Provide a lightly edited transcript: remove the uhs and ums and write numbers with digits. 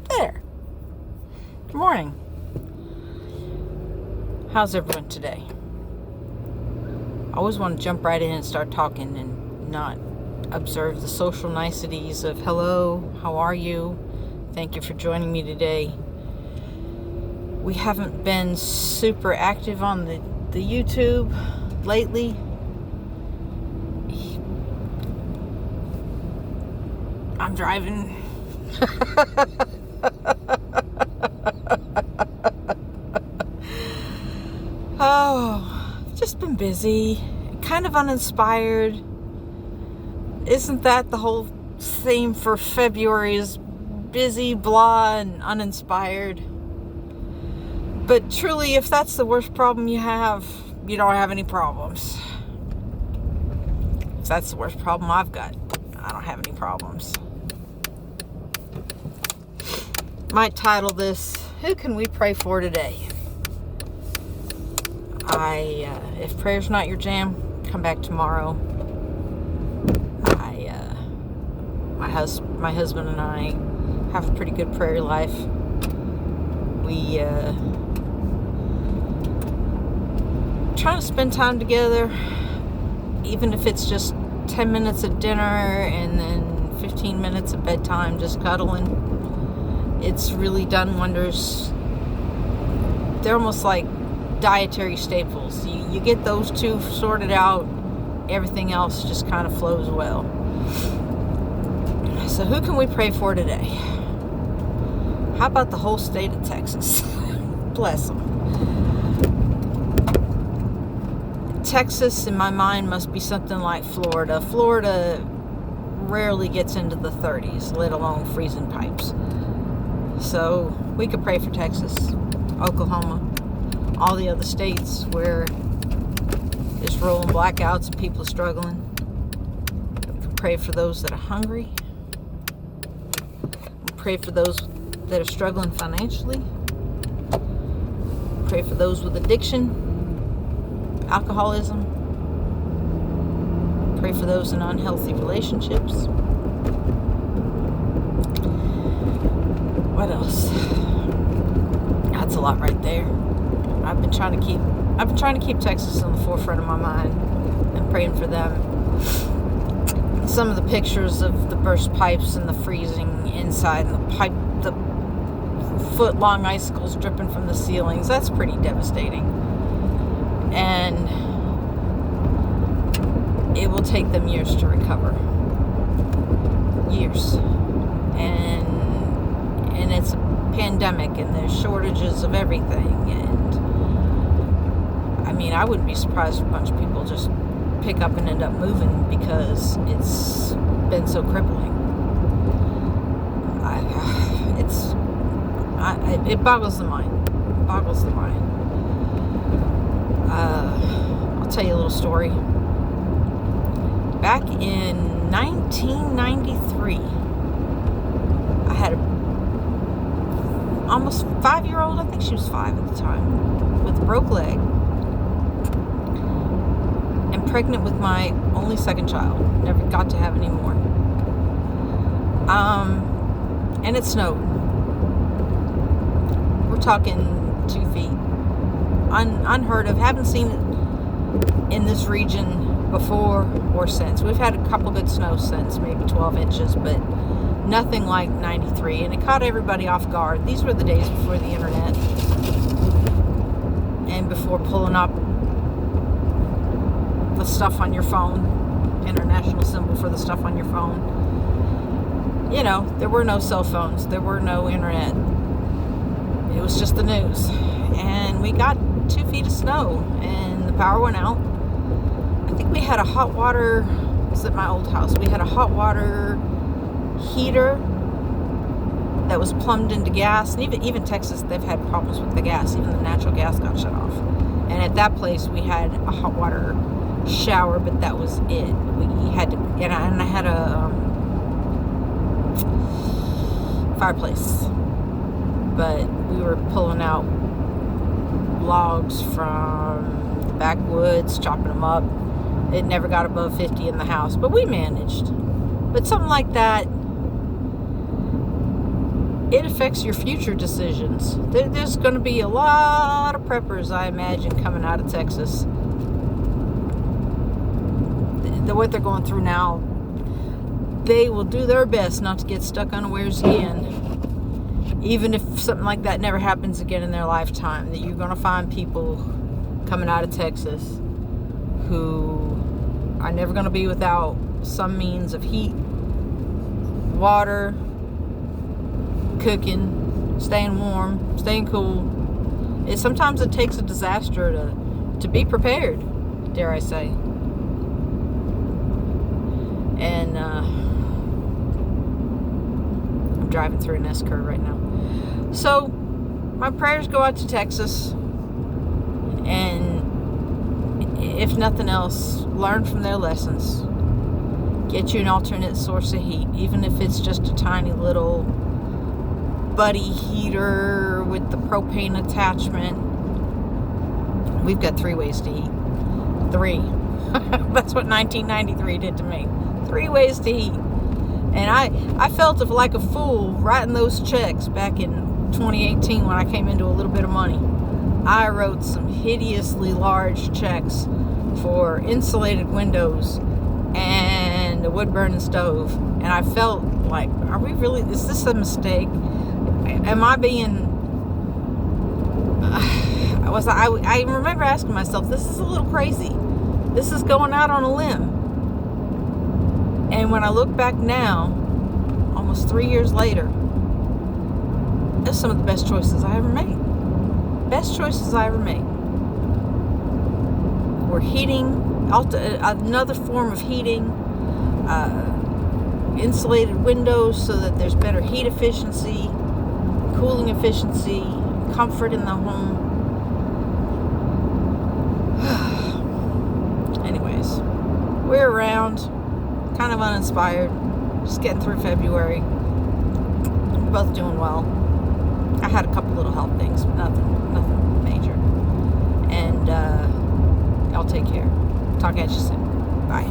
There. Good morning. How's everyone today? I always want to jump right in and start talking and not observe the social niceties of hello, how are you? Thank you for joining me today. We haven't been super active on the YouTube lately. I'm driving. Just been busy, kind of uninspired. Isn't that the whole theme for February, is busy, blah, and uninspired? But truly, if that's the worst problem you have, you don't have any problems. If that's the worst problem I've got, I don't have any problems. Might title this, Who Can We Pray For Today? If prayer's not your jam, come back tomorrow. My husband and I have a pretty good prayer life. We try to spend time together, even if it's just 10 minutes at dinner and then 15 minutes at bedtime, just cuddling. It's really done wonders. They're almost like dietary staples. You get those two sorted out, everything else just kind of flows well. So who can we pray for today? How about the whole state of Texas? Bless them. Texas, in my mind, must be something like Florida. Florida rarely gets into the 30s, let alone freezing pipes. So we could pray for Texas, Oklahoma, all the other states where there's rolling blackouts and people are struggling. We could pray for those that are hungry. We pray for those that are struggling financially. Pray for those with addiction, alcoholism. Pray for those in unhealthy relationships. What else? That's a lot right there. I've been trying to keep Texas on the forefront of my mind and praying for them. Some of the pictures of the burst pipes and the freezing inside and the foot-long icicles dripping from the ceilings, that's pretty devastating. And it will take them years to recover. Years. And it's a pandemic and there's shortages of everything. And I mean, I wouldn't be surprised if a bunch of people just pick up and end up moving because it's been so crippling. It boggles the mind. It boggles the mind. I'll tell you a little story. Back in 1993, I had a almost 5-year-old, I think she was 5 at the time, with a broke leg, and pregnant with my only second child. Never got to have any more. And it snowed. We're talking 2 feet. Unheard of. Haven't seen it in this region before or since. We've had a couple good snows since, maybe 12 inches, but nothing like 93, and it caught everybody off guard. These were the days before the internet and before pulling up the stuff on your phone, international symbol for the stuff on your phone. You know, there were no cell phones, there were no internet. It was just the news. And we got 2 feet of snow and the power went out. I think we had a hot water, it was at my old house, we had a hot water heater that was plumbed into gas, and even Texas, they've had problems with the gas. Even the natural gas got shut off. And at that place we had a hot water shower, but that was it. We had to, and I had a fireplace, but we were pulling out logs from the backwoods, chopping them up. It never got above 50 in the house, but we managed. But something like that it affects your future decisions. There's going to be a lot of preppers, I imagine, coming out of Texas. What they're going through now, they will do their best not to get stuck unawares again, even if something like that never happens again in their lifetime. That you're going to find people coming out of Texas who are never going to be without some means of heat, water, cooking, staying warm, staying cool. Sometimes it takes a disaster to be prepared, dare I say. And I'm driving through an S-curve right now. So my prayers go out to Texas, and if nothing else, learn from their lessons. Get you an alternate source of heat, even if it's just a tiny little buddy heater with the propane attachment. We've got 3 ways to heat. 3. That's what 1993 did to me. 3 ways to heat. And I felt like a fool writing those checks back in 2018 when I came into a little bit of money. I wrote some hideously large checks for insulated windows and a wood burning stove. And I felt like, is this a mistake? Am I being... I remember asking myself, this is a little crazy. This is going out on a limb. And when I look back now, almost 3 years later, that's some of the best choices I ever made. Best choices I ever made. We're heating, another form of heating, insulated windows so that there's better heat efficiency, cooling efficiency, comfort in the home. Anyways, we're around, kind of uninspired, just getting through February. We're both doing well. I had a couple little health things, but nothing major. And y'all take care. Talk at you soon. Bye.